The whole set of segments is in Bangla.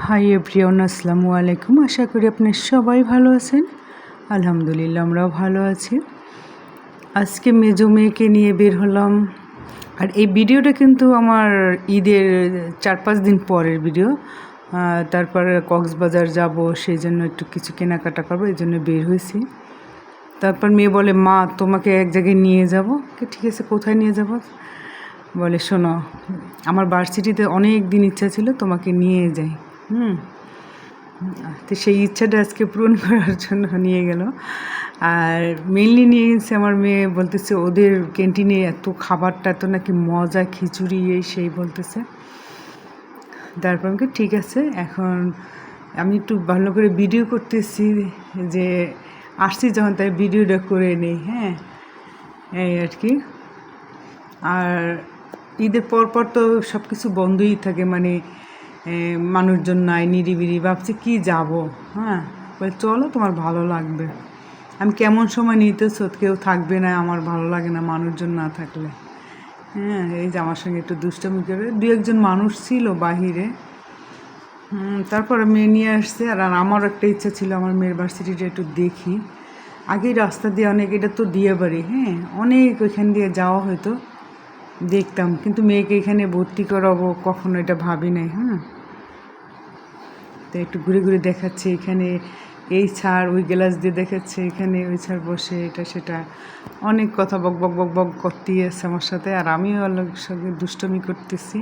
হাই এভরিওয়ান, আসসালামু আলাইকুম। আশা করি আপনার সবাই ভালো আছেন। আলহামদুলিল্লাহ, আমরাও ভালো আছি। আজকে মেজো মেয়েকে নিয়ে বের হলাম। আর এই ভিডিওটা কিন্তু আমার ঈদের 4-5 দিন পরের ভিডিও। তারপরে কক্সবাজার যাব, সেই জন্য একটু কিছু কেনাকাটা করবো, এই জন্য বের হয়েছি। তারপর মেয়ে বলে, মা তোমাকে এক জায়গায় নিয়ে যাব। ঠিক আছে, কোথায় নিয়ে যাব? বলে, শোনো, আমার ভার্সিটিতে অনেক দিন ইচ্ছা ছিল তোমাকে নিয়ে যাই। তো সেই ইচ্ছাটা আজকে পূরণ করার জন্য নিয়ে গেল। আর মেনলি নিয়ে গেছে, আমার মেয়ে বলতেছে ওদের ক্যান্টিনে এত খাবারটা এত নাকি মজা, খিচুড়ি এই সেই বলতেছে। তারপর আমাকে ঠিক আছে, এখন আমি একটু ভালো করে ভিডিও করতেছি, যে আসছি যখন তাই ভিডিওটা করে নেই। হ্যাঁ, এই আর কি। আর ঈদের পর তো সব কিছু বন্ধই থাকে, মানে মানুষজন নাই, নিরিবিলি। ভাবছি কি যাব। হ্যাঁ, বলে চলো, তোমার ভালো লাগবে। আমি কেমন সময় নিতেছো, কেউ থাকবে না, আমার ভালো লাগে না মানুষজন না থাকলে। হ্যাঁ, এই যে আমার সঙ্গে একটু দুষ্টামি করে 2-1 মানুষ ছিল বাহিরে। তারপরে মেয়ে নিয়ে আসছে। আর আমারও একটা ইচ্ছা ছিল আমার মেয়ের ভার্সিটিটা একটু দেখি। আগেই রাস্তা দিয়ে অনেক, এটা তো দিয়ে বাড়ি, হ্যাঁ, অনেক ওইখান দিয়ে যাওয়া হয়তো, দেখতাম, কিন্তু মেয়েকে এখানে ভর্তি করাবো কখনো এটা ভাবি নাই। তো একটু ঘুরে ঘুরে দেখাচ্ছে, এখানে এই ছাড়, ওই গ্লাস দিয়ে দেখাচ্ছে, এখানে ওই ছাড় বসে, এটা সেটা অনেক কথা বক বক বক বক করতেই আছে আমার সাথে। আর আমিও ওর সঙ্গে দুষ্টমি করতেছি।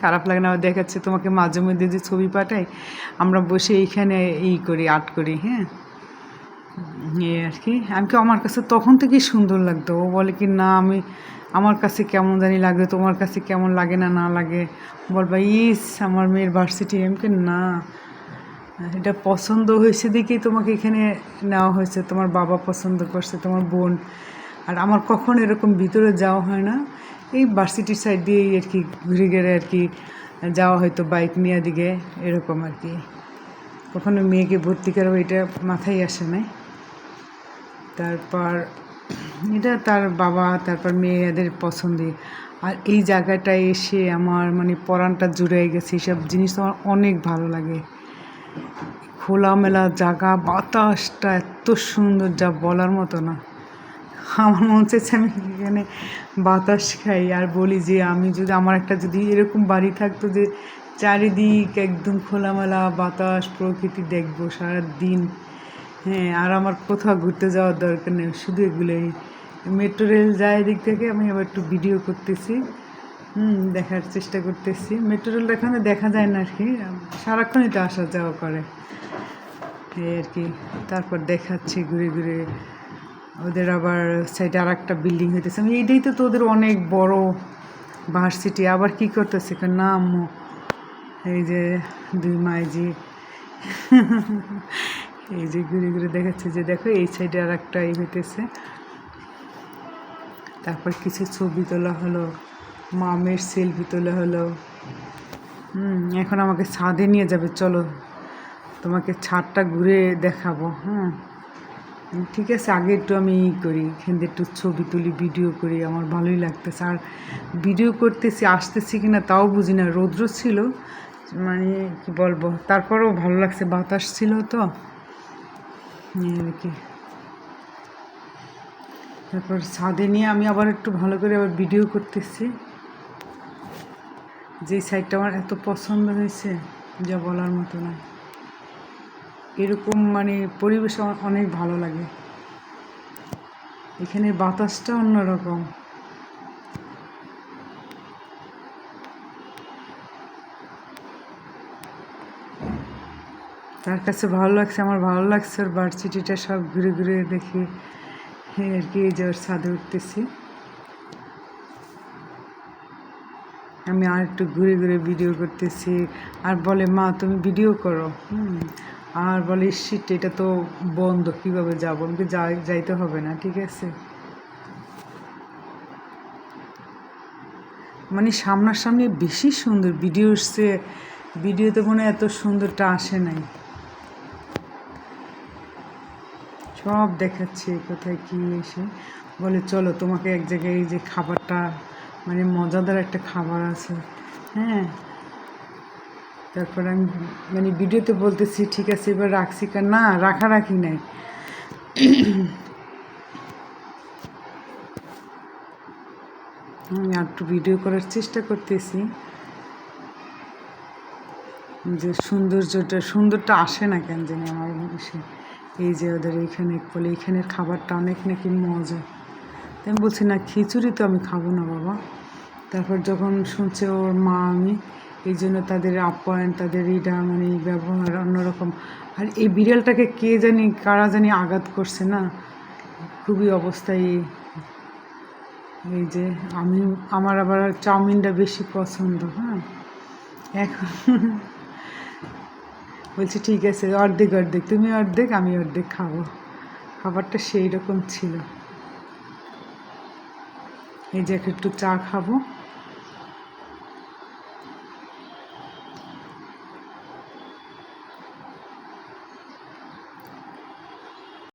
খারাপ লাগে না, দেখাচ্ছে তোমাকে মাঝে মধ্যে যে ছবি পাঠাই, আমরা বসে এইখানে করি, আর্ট করি। হ্যাঁ, এই আর কি। আমার কাছে তখন থেকেই সুন্দর লাগতো। ও বলে কি না, আমার কাছে কেমন জানি লাগবে, তোমার কাছে কেমন লাগে না না লাগে। বলবা আমার মেয়ের ভার্সিটি। আমাকে না, এটা পছন্দ হয়েছে দেখেই তোমাকে এখানে নেওয়া হয়েছে, তোমার বাবা পছন্দ করছে, তোমার বোন। আর আমার কখন এরকম ভিতরে যাওয়া হয় না, এই ভার্সিটির সাইড দিয়েই আর কি ঘুরে ঘুরে আর কি যাওয়া হয়তো, বাইক নিয়ে দিকে এরকম আর কি। কখনো মেয়েকে ভর্তি করাবো এটা মাথায় আসে নাই। তারপর এটা তার বাবা, তারপর মেয়েদের পছন্দে। আর এই জায়গাটায় এসে আমার মানে পরাণটা জুড়ে গেছে। এইসব জিনিস আমার অনেক ভালো লাগে। খোলামেলা জায়গা, বাতাসটা এত সুন্দর, যা বলার মতো না। আমার মনে চাইছে আমি এখানে বাতাস খাই, আর বলি যে আমি যদি, আমার একটা যদি এরকম বাড়ি থাকতো যে চারিদিক একদম খোলামেলা বাতাস, প্রকৃতি দেখবো সারাদিন। হ্যাঁ, আর আমার কোথাও ঘুরতে যাওয়ার দরকার নেই, শুধু এগুলোই। মেট্রো রেল যায় এদিক থেকে, আমি আবার একটু ভিডিও করতেছি, দেখার চেষ্টা করতেছি। মেট্রো রেলটা এখানে দেখা যায় না আর কি, সারাক্ষণই তো আসা যাওয়া করে এই আর কি। তারপর দেখাচ্ছি ঘুরে ঘুরে। ওদের আবার সাইডে আর একটা বিল্ডিং হইতেছে। আমি এইটাই তো ওদের অনেক বড় ভার্সিটি। আবার কি করতেছে না আম্মু, এই যে 2 মাইজি এই যে ঘুরে ঘুরে দেখাচ্ছে যে দেখো এই সাইডে আর একটা হইতেছে। তারপর কিছু ছবি তোলা হলো, মামের সেলফি তোলা হলো। এখন আমাকে ছাদে নিয়ে যাবে, চলো তোমাকে ছাদটা ঘুরে দেখাবো। ঠিক আছে, আগে একটু আমি করি, এখান থেকে একটু ছবি তুলি, ভিডিও করি, আমার ভালোই লাগতেছে। আর ভিডিও করতেছি, আসতেছি কিনা তাও বুঝি না, রৌদ্র ছিল, মানে কি বলবো, তারপরেও ভালো লাগছে, বাতাস ছিল তো আর কি। তারপর ছাদে নিয়ে আমি আবার একটু ভালো করে আবার ভিডিও করতেছি। যে সাইডটা আমার এত পছন্দ হয়েছে, যা বলার মতো না। এরকম মানে পরিবেশ আমার অনেক ভালো লাগে। এখানে বাতাসটা অন্যরকম। তার কাছে ভালো লাগছে, আমার ভালো লাগছে। ওর ভার্সিটিটা সব ঘুরে ঘুরে দেখি আর কি। এই যে ওর ছাদে উঠতেছি আমি, আর একটু ঘুরে ঘুরে ভিডিও করতেছি। আর বলে, মা তুমি ভিডিও করো। আর বলে, শিট এটা তো বন্ধ, কীভাবে যাবো? আমাকে যাইতে হবে না, ঠিক আছে। মানে সামনাসামনি বেশি সুন্দর ভিডিও এসছে, ভিডিওতে মনে হয় এত সুন্দরটা আসে নাই। সব দেখাচ্ছে কোথায় কী এসে। বলে চলো তোমাকে এক জায়গায়, এই যে খাবারটা, মানে মজাদার একটা খাবার আছে। হ্যাঁ, তারপর আমি মানে ভিডিওতে বলতেছি ঠিক আছে এবার রাখছি, না রাখি নাই। আমি আর একটু ভিডিও করার চেষ্টা করতেছি, যে সুন্দরটা আসে না কেন জানি আমার এসে। এই যে ওদের এইখানে বলে এইখানের খাবারটা অনেক নাকি মজা। তাই আমি বলছি না খিচুড়ি তো আমি খাবো না বাবা। তারপর যখন শুনছে ওর মা আমি, এই জন্য তাদের আপ্যায়ন, তাদের এইটা মানে ব্যবহার অন্যরকম। আর এই বিড়ালটাকে কে জানি কারা জানি আঘাত করছে না, খুবই অবস্থায়। এই যে আমার আবার চাউমিনটা বেশি পছন্দ। হ্যাঁ, এখন বলছি ঠিক আছে অর্ধেক তুমি অর্ধেক আমি অর্ধেক খাবো। খাবারটা সেই রকম ছিল। এই যে একটু চা খাবো।